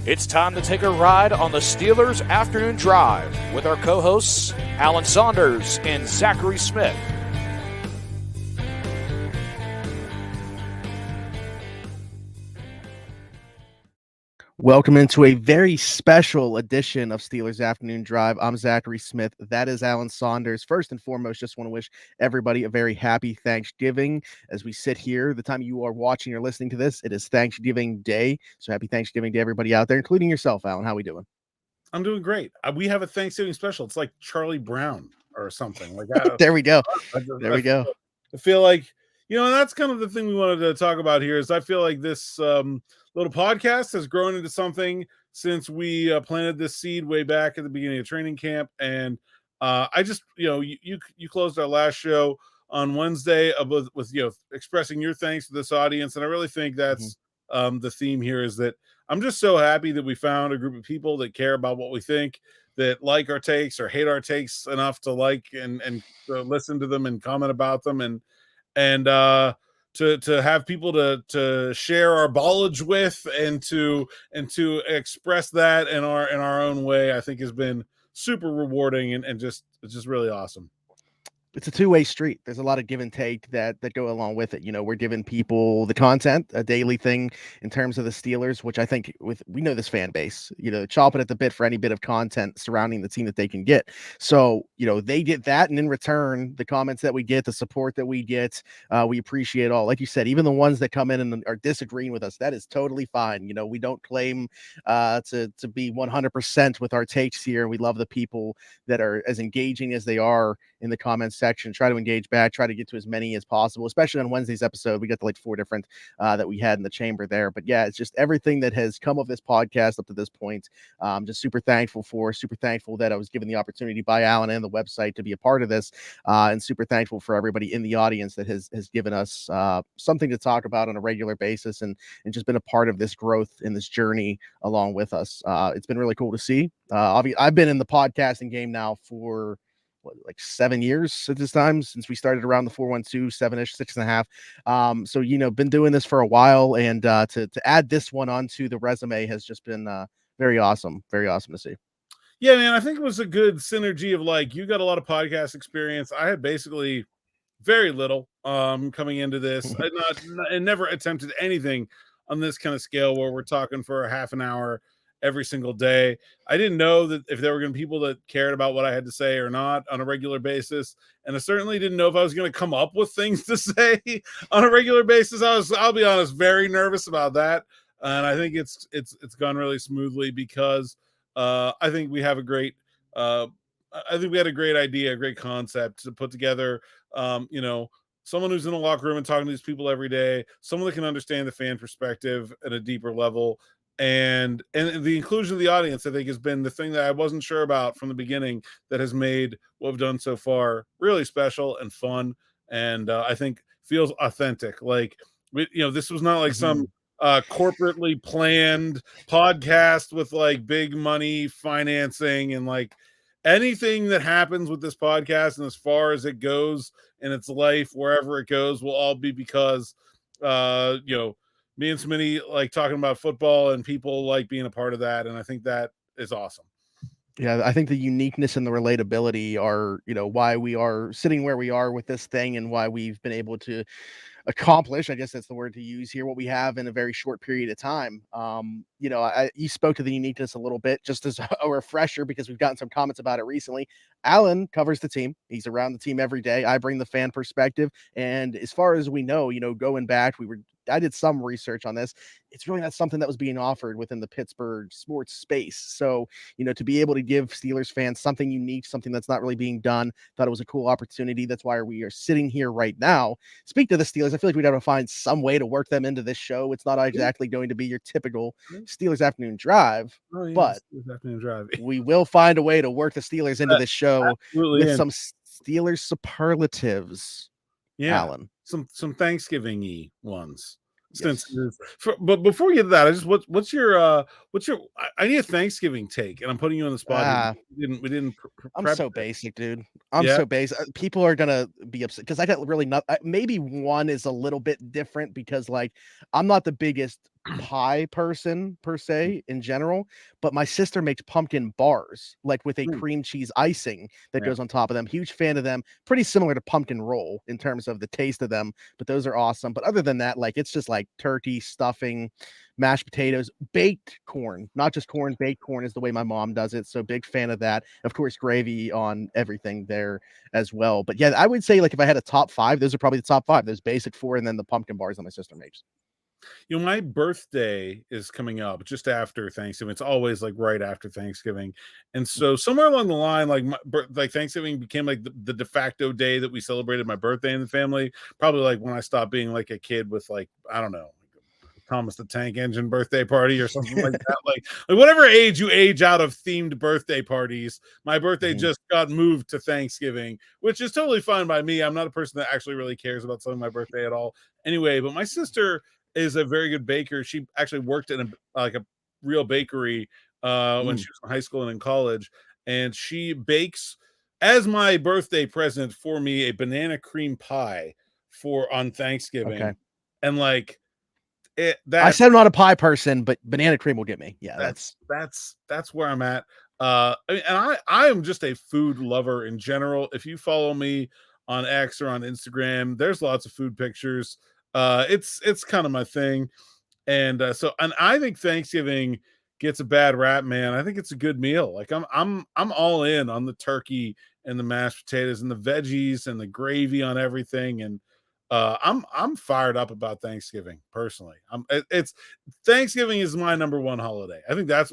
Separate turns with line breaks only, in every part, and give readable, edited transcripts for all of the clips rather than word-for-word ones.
It's time to take a ride on the Steelers Afternoon Drive with our co-hosts, Alan Saunders and Zachary Smith.
Welcome into a very special edition of Steelers Afternoon Drive. I'm Zachary Smith. That is Alan Saunders. First and foremost, just want to wish everybody a very happy Thanksgiving. As we sit here, the time you are watching or listening to this, it is Thanksgiving Day. So happy Thanksgiving to everybody out there, including yourself, Alan. How are we doing?
I'm doing great. We have a Thanksgiving special. It's like Charlie Brown or something. Like
There we go. There we go.
I feel like, and that's kind of the thing we wanted to talk about here is I feel like this little podcast has grown into something since we planted this seed way back at the beginning of training camp. And I just, you closed our last show on Wednesday with expressing your thanks to this audience. And I really think that's the theme here is that I'm just so happy that we found a group of people that care about what we think, that like our takes or hate our takes enough to like and listen to them and comment about them and to have people to share our knowledge with and to express that in our own way, I think has been super rewarding and just it's just really awesome.
It's a two-way street. There's a lot of give and take that go along with it. We're giving people the content, a daily thing in terms of the Steelers, which I think we know this fan base, chomping at the bit for any bit of content surrounding the team that they can get. So, they get that. And in return, the comments that we get, the support that we get, we appreciate all. Like you said, even the ones that come in and are disagreeing with us, that is totally fine. We don't claim to be 100% with our takes here. We love the people that are as engaging as they are in the comments section. Try to engage back, try to get to as many as possible, especially on Wednesday's episode. We got to like 4 different that we had in the chamber there. But yeah, it's just everything that has come of this podcast up to this point. Just super thankful that I was given the opportunity by Alan and the website to be a part of this, and super thankful for everybody in the audience that has given us something to talk about on a regular basis and just been a part of this growth in this journey along with us. It's been really cool to see. I've been in the podcasting game now for like 7 years at this time, since we started around the 412, 7-ish, 6.5. So, been doing this for a while, and to add this one onto the resume has just been very awesome to see.
Yeah, man, I think it was a good synergy of like, you got a lot of podcast experience. I had basically very little coming into this. I never attempted anything on this kind of scale where we're talking for a half an hour every single day. I didn't know that if there were going to be people that cared about what I had to say or not on a regular basis. And I certainly didn't know if I was going to come up with things to say on a regular basis. I'll be honest, very nervous about that. And I think it's gone really smoothly because I think we have a great, I think we had a great idea, a great concept to put together, someone who's in the locker room and talking to these people every day, someone that can understand the fan perspective at a deeper level. And the inclusion of the audience, I think, has been the thing that I wasn't sure about from the beginning that has made what we've done so far really special and fun. And I think feels authentic. Like, this was not like some corporately planned podcast with like big money financing and like anything that happens with this podcast and as far as it goes in its life, wherever it goes, will all be because, me and Smitty like talking about football and people like being a part of that. And I think that is awesome.
Yeah, I think the uniqueness and the relatability are, why we are sitting where we are with this thing and why we've been able to accomplish, I guess that's the word to use here, what we have in a very short period of time. You spoke to the uniqueness a little bit, just as a refresher, because we've gotten some comments about it recently. Alan covers the team. He's around the team every day. I bring the fan perspective. And as far as we know, going back, I did some research on this. It's really not something that was being offered within the Pittsburgh sports space. So, to be able to give Steelers fans something unique, something that's not really being done, thought it was a cool opportunity. That's why we are sitting here right now. Speak to the Steelers. I feel like we'd have to find some way to work them into this show. It's not exactly going to be your typical Steelers Afternoon Drive, but we will find a way to work the Steelers into this show with some Steelers superlatives.
Yeah,
Alan.
Some Thanksgiving-y ones. Yes. But before we get to that, I just what's your I need a Thanksgiving take, and I'm putting you on the spot. We didn't.
I'm so basic, dude. I'm so basic. People are gonna be upset because I got really not. Maybe one is a little bit different because like I'm not the biggest pie person per se in general, but my sister makes pumpkin bars like with a
Mm,
cream cheese icing that
yeah.
goes on top of them. Huge fan of them. Pretty similar to pumpkin roll in terms of the taste of them, but those are awesome. But other than that, like it's just like turkey, stuffing, mashed potatoes, baked corn, not just corn, baked corn is the way my mom does it. So big fan of that. Of course, gravy on everything there as well. But yeah, I would say like if I had a top five, those are probably the top five. Those basic four, and then the pumpkin bars that my sister makes.
My birthday is coming up just after Thanksgiving. It's always like right after Thanksgiving, and so somewhere along the line, like Thanksgiving became like the de facto day that we celebrated my birthday in the family. Probably like when I stopped being like a kid with like I don't know, Thomas the Tank Engine birthday party or something like that. Like whatever age you age out of themed birthday parties, my birthday
Mhm.
just got moved to Thanksgiving, which is totally fine by me. I'm not a person that actually really cares about something my birthday at all. Anyway, but my sister is a very good baker. She actually worked in a real bakery when
Mm,
she was in high school and in college, and she bakes as my birthday present for me a banana cream pie for on
okay.
Thanksgiving, and like it
I
that
said I'm not a pie person, but banana cream will get me. Yeah,
that's
that's
that's that's where I'm at. And I am just a food lover in general. If you follow me on X or on Instagram, there's lots of food pictures. It's kind of my thing. And I think Thanksgiving gets a bad rap, man. I think it's a good meal. Like I'm all in on the turkey and the mashed potatoes and the veggies and the gravy on everything. And I'm fired up about Thanksgiving personally. It's Thanksgiving is my number one holiday. I think that's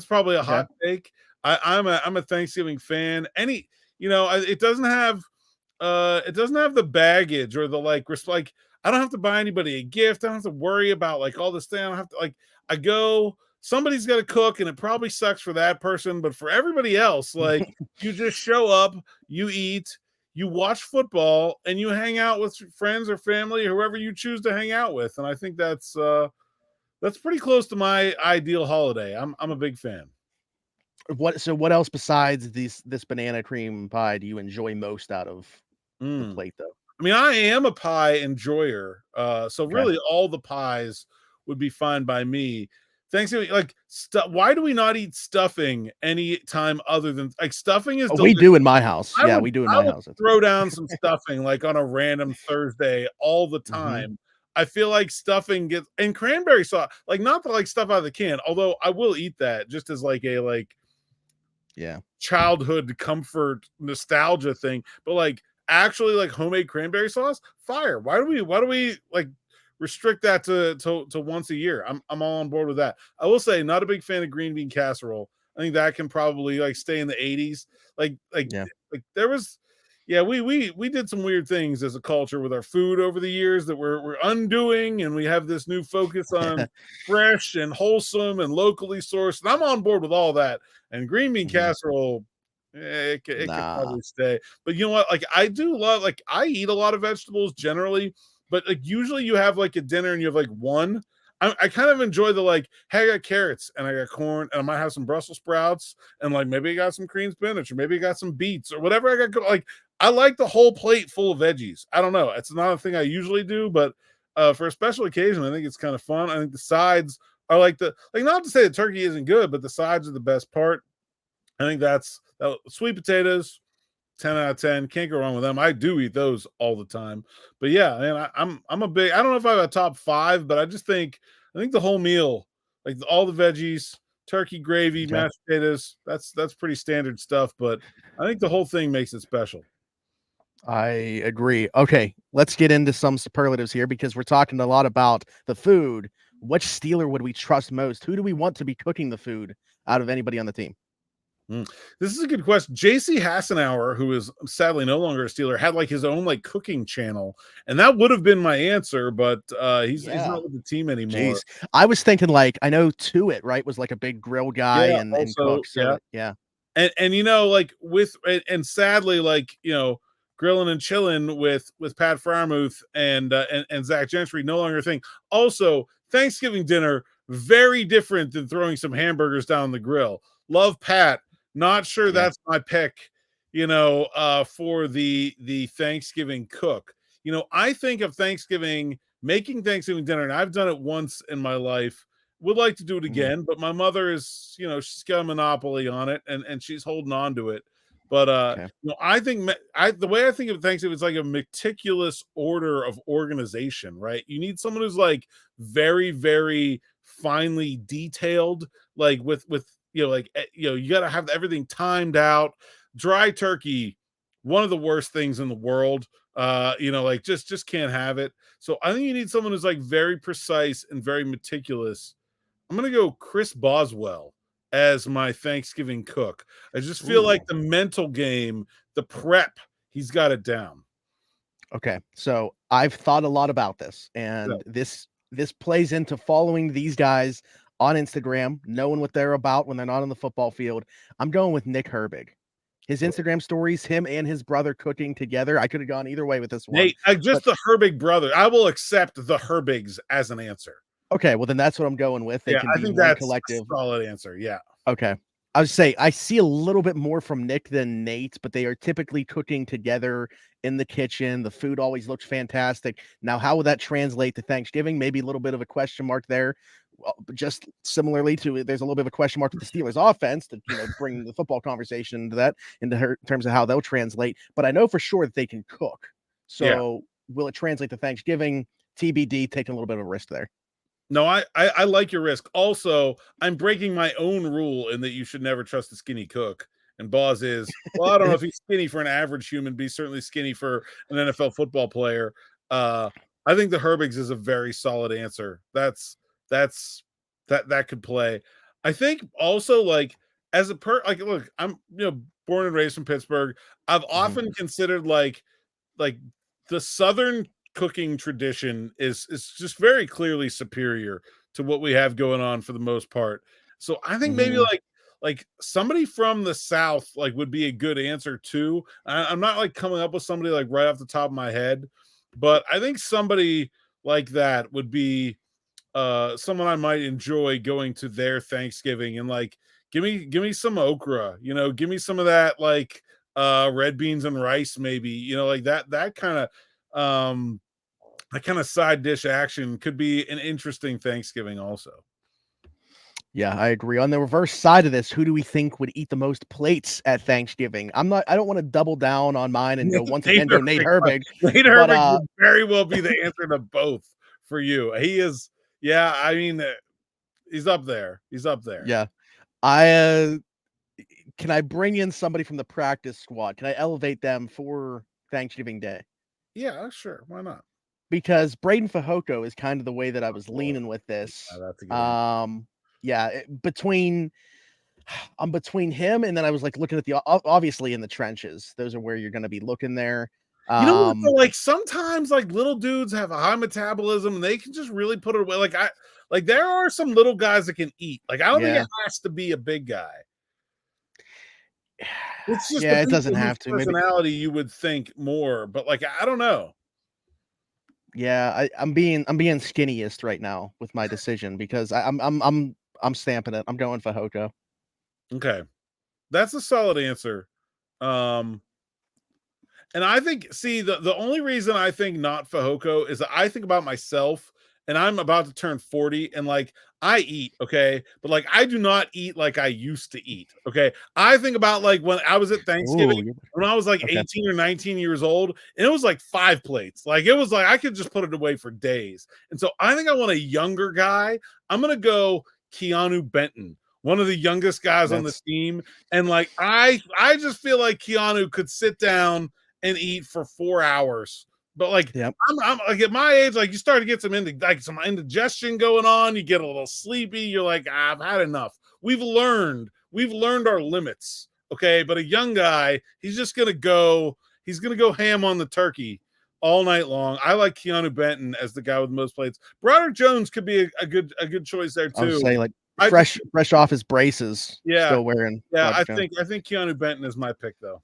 probably a
okay.
hot take. I'm a Thanksgiving fan. It doesn't have the baggage or the like I don't have to buy anybody a gift. I don't have to worry about like all this thing. I don't have to like I go somebody's got to cook and it probably sucks for that person, but for everybody else, like you just show up, you eat, you watch football, and you hang out with friends or family or whoever you choose to hang out with. And I think that's pretty close to my ideal holiday. I'm a big fan.
What else besides this banana cream pie do you enjoy most out of the
Mm.
plate though?
I mean, I am a pie enjoyer, so
Okay.
really all the pies would be fine by me. Thanksgiving, like, why do we not eat stuffing any time other than like stuffing is
Oh, we
delicious.
do in my house.
I
Yeah,
would
we do in
I
my
would
house. That's
throw down some stuffing like on a random Thursday all the
mhm.
time. I feel like stuffing gets and cranberry sauce, like not the like stuff out of the can, although I will eat that just as like a like
Yeah.
childhood comfort nostalgia thing, but like actually like homemade cranberry sauce, fire. Why do we like restrict that to once a year? I'm all on board with that. I will say not a big fan of green bean casserole. I think that can probably like stay in the 80s. Like like
Yeah.
like there was yeah, we did some weird things as a culture with our food over the years that we're undoing, and we have this new focus on fresh and wholesome and locally sourced. And I'm on board with all that. And green bean
Mhm.
casserole, it could
Nah.
probably stay. But you know what? Like I do love, like I eat a lot of vegetables generally, but like usually you have like a dinner and you have like one. I kind of enjoy the like, hey, I got carrots and I got corn and I might have some Brussels sprouts and like maybe I got some cream spinach or maybe I got some beets or whatever I got. Like I like the whole plate full of veggies. I don't know. It's not a thing I usually do, but for a special occasion, I think it's kind of fun. I think the sides are like not to say the turkey isn't good, but the sides are the best part. I think that's sweet potatoes, 10 out of 10. Can't go wrong with them. I do eat those all the time. But yeah, man, I'm a big I don't know if I have a top five, but I think the whole meal, like all the veggies, turkey gravy,
Okay.
mashed potatoes, that's pretty standard stuff, but I think the whole thing makes it special.
I agree. Okay, let's get into some superlatives here because we're talking a lot about the food. Which Steeler would we trust most? Who do we want to be cooking the food out of anybody on the team?
This is a good question. JC Hassenauer, who is sadly no longer a Steeler, had like his own like cooking channel, and that would have been my answer, but he's
Yeah.
not with the team anymore.
Jeez. I was thinking like I know Tuit, right, was like a big grill guy
Yeah,
and
also,
cook.
yeah.
So yeah.
And like and sadly, like grilling and chilling with Pat Fryermuth and Zach Gentry no longer a thing. Also, Thanksgiving dinner very different than throwing some hamburgers down the grill. Love Pat, not sure
Yeah.
that's my pick. For the Thanksgiving cook. I think of Thanksgiving making Thanksgiving dinner, and I've done it once in my life. Would like to do it again, but my mother is, she's got a monopoly on it, and she's holding on to it. But
Okay.
I think the way I think of Thanksgiving is like a meticulous order of organization, right? You need someone who's like very, very finely detailed, like with you got to have everything timed out. Dry turkey, one of the worst things in the world. Like just can't have it. So I think you need someone who's like very precise and very meticulous. I'm gonna go Chris Boswell as my Thanksgiving cook. I just feel like the mental game, the prep, he's got it down.
Okay, so I've thought a lot about this, and this plays into following these guys on Instagram, knowing what they're about when they're not on the football field. I'm going with Nick Herbig. His Instagram stories, him and his brother cooking together. I could have gone either way with this one.
Nate, the Herbig brother. I will accept the Herbigs as an answer.
Okay, well then that's what I'm going with. They can
I
be
think
one
that's
collective.
a solid answer. Yeah.
Okay. I would say I see a little bit more from Nick than Nate, but they are typically cooking together in the kitchen. The food always looks fantastic. Now, how would that translate to Thanksgiving? Maybe a little bit of a question mark there. Well, just similarly to there's a little bit of a question mark with the Steelers offense to bring the football conversation into that in terms of how they'll translate. But I know for sure that they can cook. So will it translate to Thanksgiving? TBD, taking a little bit of a risk there.
No, I like your risk. Also, I'm breaking my own rule in that you should never trust a skinny cook. And Boz is, well, I don't know if he's skinny for an average human, but he's certainly skinny for an NFL football player. I think the Herbigs is a very solid answer. That could play. I think also like as a look, I'm born and raised in Pittsburgh. I've often considered like the Southern cooking tradition is just very clearly superior to what we have going on for the most part. So I think maybe like somebody from the South like would be a good answer too. I'm not like coming up with somebody like right off the top of my head, but I think somebody like that would be someone I might enjoy going to their Thanksgiving and like give me some okra, give me some of that like red beans and rice, maybe, like that kind of side dish action could be an interesting Thanksgiving also.
Yeah, I agree. On the reverse side of this, who do we think would eat the most plates at Thanksgiving? I don't want to double down on mine and go once again go Nate Herbig.
Nate Herbig would very well be the answer to both for you. He is, I mean, he's up there.
Yeah. Can I bring in somebody from the practice squad? Can I elevate them for Thanksgiving Day?
Yeah, sure. Why not?
Because Braden Fajoko is kind of the way that I was leaning with this.
That's a good one.
I'm between him and then I was like looking at the obviously in the trenches. Those are where you're going to be looking there.
Like sometimes like little dudes have a high metabolism and they can just really put it away. Like there are some little guys that can eat. Like I don't think it has to be a big guy. It's just
it doesn't have to.
Personality, maybe you would think more, but like I don't know.
Yeah, I'm being skinniest right now with my decision because I'm stamping it. I'm going for Fajoko.
Okay, that's a solid answer. And I think, the only reason I think not Fajoko is that I think about myself and I'm about to turn 40 and like I eat, okay, but like I do not eat like I used to eat, okay. I think about like when I was at Thanksgiving when I was like 18 or 19 years old, and it was like 5 plates. Like it was like I could just put it away for days. And so I think I want a younger guy. I'm gonna go Keanu Benton, one of the youngest guys on the team, and like I just feel like Keanu could sit down and eat for 4 hours. But like I'm like at my age, like you start to get some indigestion going on, you get a little sleepy, you're like, I've had enough. We've learned our limits. Okay. But a young guy, he's gonna go ham on the turkey all night long. I like Keanu Benton as the guy with the most plates. Broderick Jones could be a good choice there too.
I would say like fresh off his braces.
Yeah.
Still wearing.
Yeah, I think Keanu Benton is my pick though.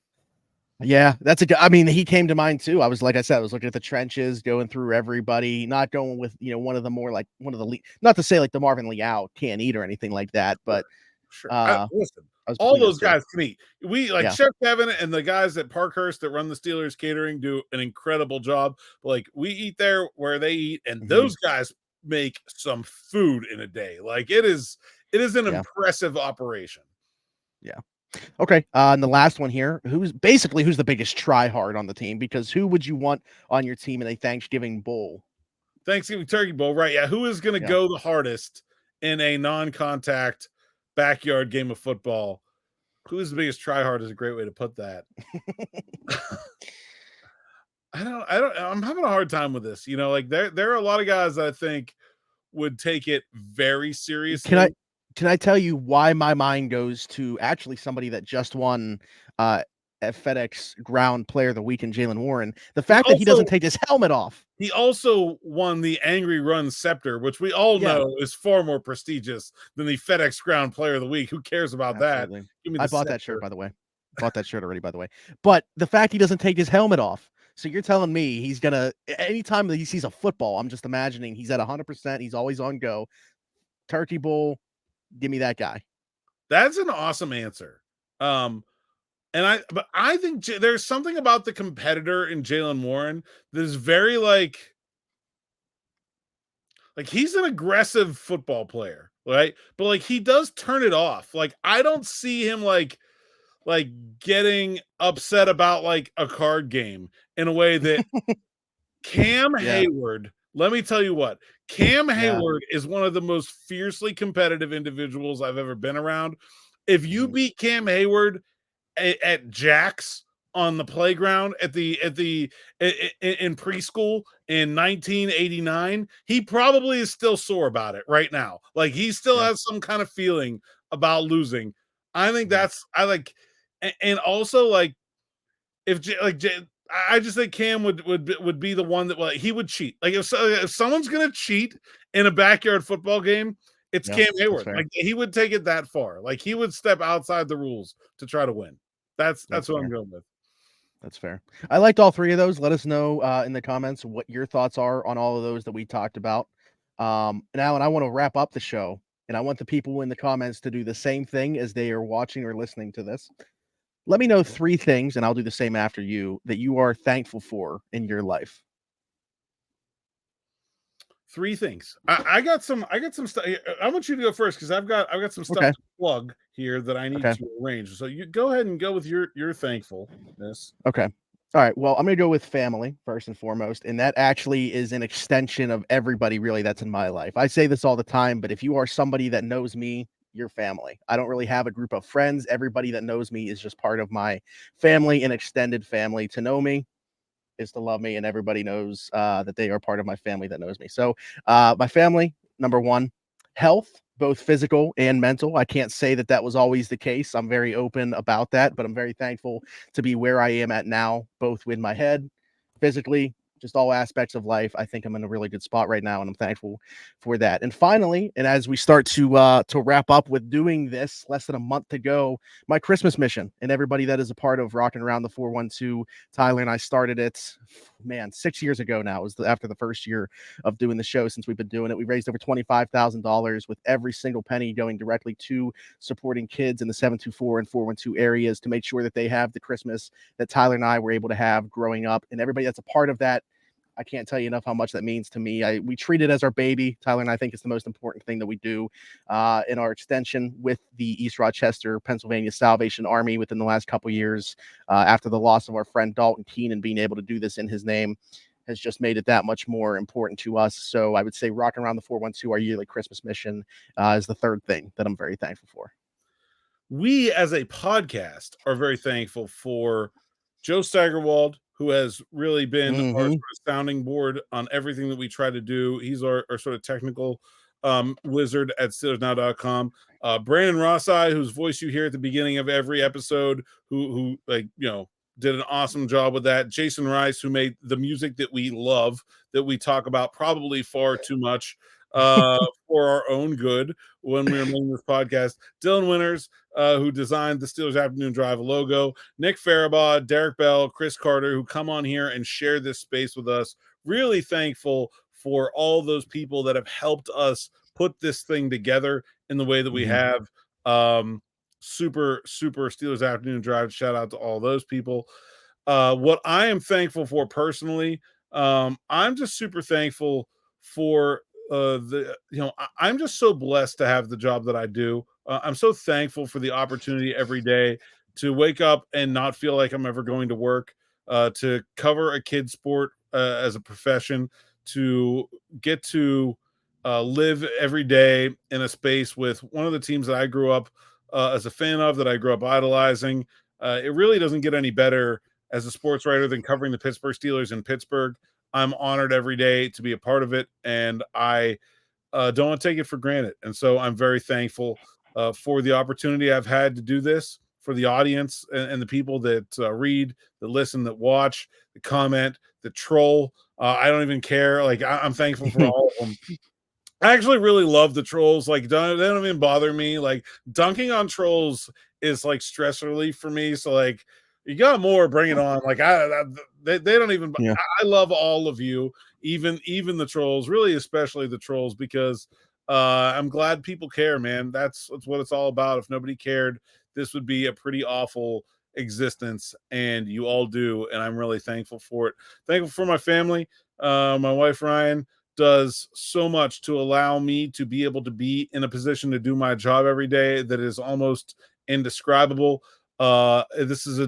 Yeah, that's a good. I mean, he came to mind too. I was looking at the trenches, going through everybody, not going with one of the more like one of the not to say like the Marvin Leal can't eat or anything like that, but
Sure.
I
Listen,
was
all
between
those
those two.
guys can eat. We like
Yeah.
Chef Kevin and the guys at Parkhurst that run the Steelers catering do an incredible job. Like we eat there where they eat, and those guys make some food in a day. Like it is an impressive operation.
Yeah. Okay. And the last one here, who's the biggest try hard on the team? Because who would you want on your team in a Thanksgiving bowl?
Thanksgiving Turkey Bowl, right? Yeah. Who is going to go the hardest in a non-contact backyard game of football? Who's the biggest try hard is a great way to put that. I'm having a hard time with this. You know, like there are a lot of guys that I think would take it very seriously.
Can I tell you why my mind goes to actually somebody that just won at FedEx Ground Player of the Week in Jaylen Warren? The fact that he doesn't take his helmet off.
He also won the Angry Run Scepter, which we all know is far more prestigious than the FedEx Ground Player of the Week. Who cares about that? Give me the
I bought
scepter.
that shirt, by the way. Bought that shirt already, by the way. But the fact he doesn't take his helmet off. So you're telling me he's gonna anytime that he sees a football, I'm just imagining he's at 100%. He's always on go. Turkey Bowl, give me that guy.
That's an awesome answer. But I think there's something about the competitor in Jaylen Warren that is very like he's an aggressive football player, right? But like he does turn it off. Like I don't see him like getting upset about like a card game in a way that Cam Hayward. Let me tell you what, Cam Hayward is one of the most fiercely competitive individuals I've ever been around. If you beat Cam Hayward at Jack's on the playground in preschool in 1989, he probably is still sore about it right now. Like he still has some kind of feeling about losing. I think and also like I just think Cam would be the one that he would cheat. Like if someone's gonna cheat in a backyard football game, it's Cam Hayward. Like he would take it that far. Like he would step outside the rules to try to win. That's what I'm going with.
That's fair. I liked all three of those. Let us know in the comments what your thoughts are on all of those that we talked about. Now, and I want to wrap up the show, and I want the people in the comments to do the same thing as they are watching or listening to this. Let me know 3 things, and I'll do the same after you, that you are thankful for in your life.
3 things. I got some stuff. I want you to go first because I've got some stuff to plug here that I need to arrange. So you go ahead and go with your thankfulness.
Okay. All right. Well, I'm going to go with family first and foremost. And that actually is an extension of everybody really that's in my life. I say this all the time, but if you are somebody that knows me, you're family. I don't really have a group of friends. Everybody that knows me is just part of my family and extended family. To know me is to love me, and everybody knows that they are part of my family that knows me. So my family, number 1, health, both physical and mental. I can't say that was always the case. I'm very open about that, but I'm very thankful to be where I am at now, both with my head, physically, just all aspects of life. I think I'm in a really good spot right now, and I'm thankful for that. And finally, and as we start to wrap up with doing this, less than a month to go, my Christmas mission, and everybody that is a part of Rocking Around the 412, Tyler and I started it, 6 years ago now. It was after the first year of doing the show. Since we've been doing it, we raised over $25,000 with every single penny going directly to supporting kids in the 724 and 412 areas to make sure that they have the Christmas that Tyler and I were able to have growing up. And everybody that's a part of that, I can't tell you enough how much that means to me. We treat it as our baby. Tyler and I think it's the most important thing that we do in our extension with the East Rochester, Pennsylvania Salvation Army within the last couple years after the loss of our friend Dalton Keenan. Being able to do this in his name has just made it that much more important to us. So I would say Rocking Around the 412, our yearly Christmas mission, is the third thing that I'm very thankful for.
We as a podcast are very thankful for Joe Steigerwald, who has really been our sort of sounding board on everything that we try to do. He's our sort of technical wizard at SteelersNow.com. Brandon Rossi, whose voice you hear at the beginning of every episode, who did an awesome job with that. Jason Rice, who made the music that we love, that we talk about probably far too much for our own good when we were making this podcast. Dylan Winters, who designed the Steelers Afternoon Drive logo. Nick Faribaugh, Derek Bell, Chris Carter, who come on here and share this space with us. Really thankful for all those people that have helped us put this thing together in the way that we have. Super Steelers afternoon drive. Shout out to all those people. What I am thankful for personally, I'm just super thankful for I'm just so blessed to have the job that I do. I'm so thankful for the opportunity every day to wake up and not feel like I'm ever going to work, to cover a kid sport as a profession, to get to live every day in a space with one of the teams that I grew up as a fan of, that I grew up idolizing. It really doesn't get any better as a sports writer than covering the Pittsburgh Steelers in Pittsburgh. I'm honored every day to be a part of it, and I don't want to take it for granted. And so I'm very thankful for the opportunity I've had to do this, for the audience and the people that read, that listen, that watch, that comment, that troll. I don't even care. Like, I'm thankful for all of them. I actually really love the trolls. Like, they don't even bother me. Like, dunking on trolls is like stress relief for me. So, like, you got more, bring it on. Like, they don't even.
Yeah.
I love all of you, even the trolls. Really, especially the trolls, because I'm glad people care, man. That's what it's all about. If nobody cared, this would be a pretty awful existence, and you all do, and I'm really thankful for it. Thankful for my family. My wife Ryan does so much to allow me to be able to be in a position to do my job every day that is almost indescribable. This is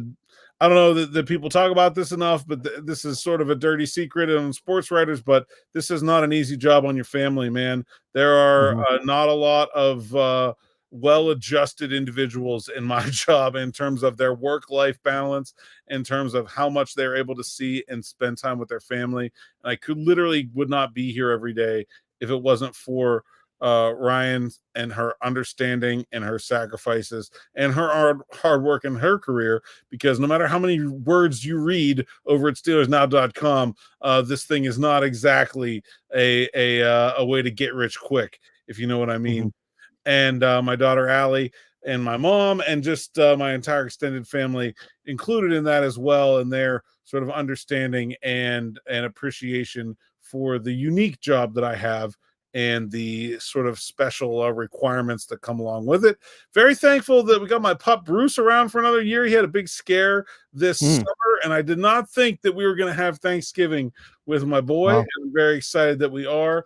I don't know that people talk about this enough, but this is sort of a dirty secret on sports writers, but this is not an easy job on your family, man. There are not a lot of well-adjusted individuals in my job in terms of their work-life balance, in terms of how much they're able to see and spend time with their family. And I would not be here every day if it wasn't for Ryan and her understanding and her sacrifices and her hard work in her career, because no matter how many words you read over at SteelersNow.com, this thing is not exactly a way to get rich quick, if you know what I mean. And my daughter Allie and my mom and just my entire extended family included in that as well, and their sort of understanding and appreciation for the unique job that I have and the sort of special requirements that come along with it. Very thankful that we got my pup Bruce around for another year. He had a big scare this summer, and I did not think that we were going to have Thanksgiving with my boy.
Wow.
I'm very excited that we are.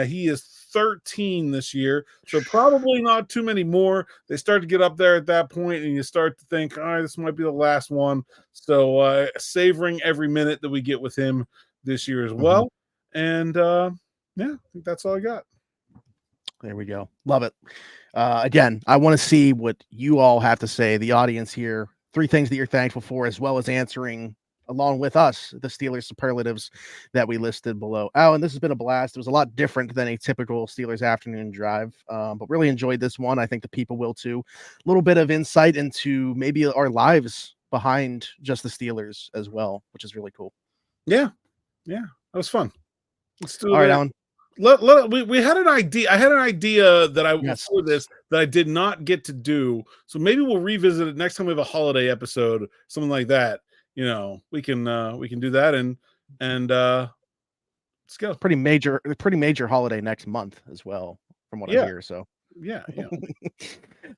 He is 13 this year, so probably not too many more. They start to get up there at that point, and you start to think, all right, this might be the last one. So savoring every minute that we get with him this year as well. And yeah, I think that's all I got.
There we go. Love it. Again, I want to see what you all have to say, the audience here. 3 things that you're thankful for, as well as answering along with us the Steelers superlatives that we listed below. Alan, this has been a blast. It was a lot different than a typical Steelers afternoon drive, but really enjoyed this one. I think the people will too. A little bit of insight into maybe our lives behind just the Steelers as well, which is really cool.
Yeah, that was fun. Let's do it.
All right, Alan.
We had an idea. I had an idea that for this that I did not get to do. So maybe we'll revisit it next time we have a holiday episode, something like that. You know, we can do that and let's go.
Pretty major holiday next month as well, from what I hear. So
yeah.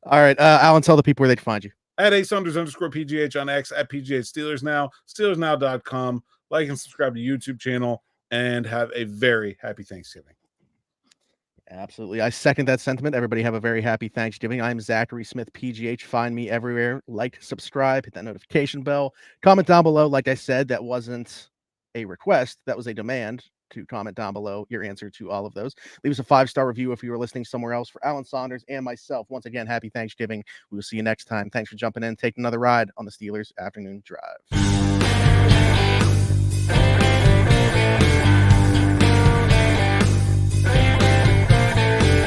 All right, Alan, tell the people where they can find you.
At @Saunders_PGH on X, at PGH Steelers Now, SteelersNow.com. Like and subscribe to YouTube channel, and have a very happy Thanksgiving.
Absolutely. I second that sentiment. Everybody have a very happy Thanksgiving. I'm Zachary Smith, PGH. Find me everywhere. Like, subscribe, hit that notification bell. Comment down below. Like I said, that wasn't a request. That was a demand to comment down below your answer to all of those. Leave us a 5-star review if you were listening somewhere else. For Alan Saunders and myself, once again, happy Thanksgiving. We will see you next time. Thanks for jumping in. Take another ride on the Steelers Afternoon Drive.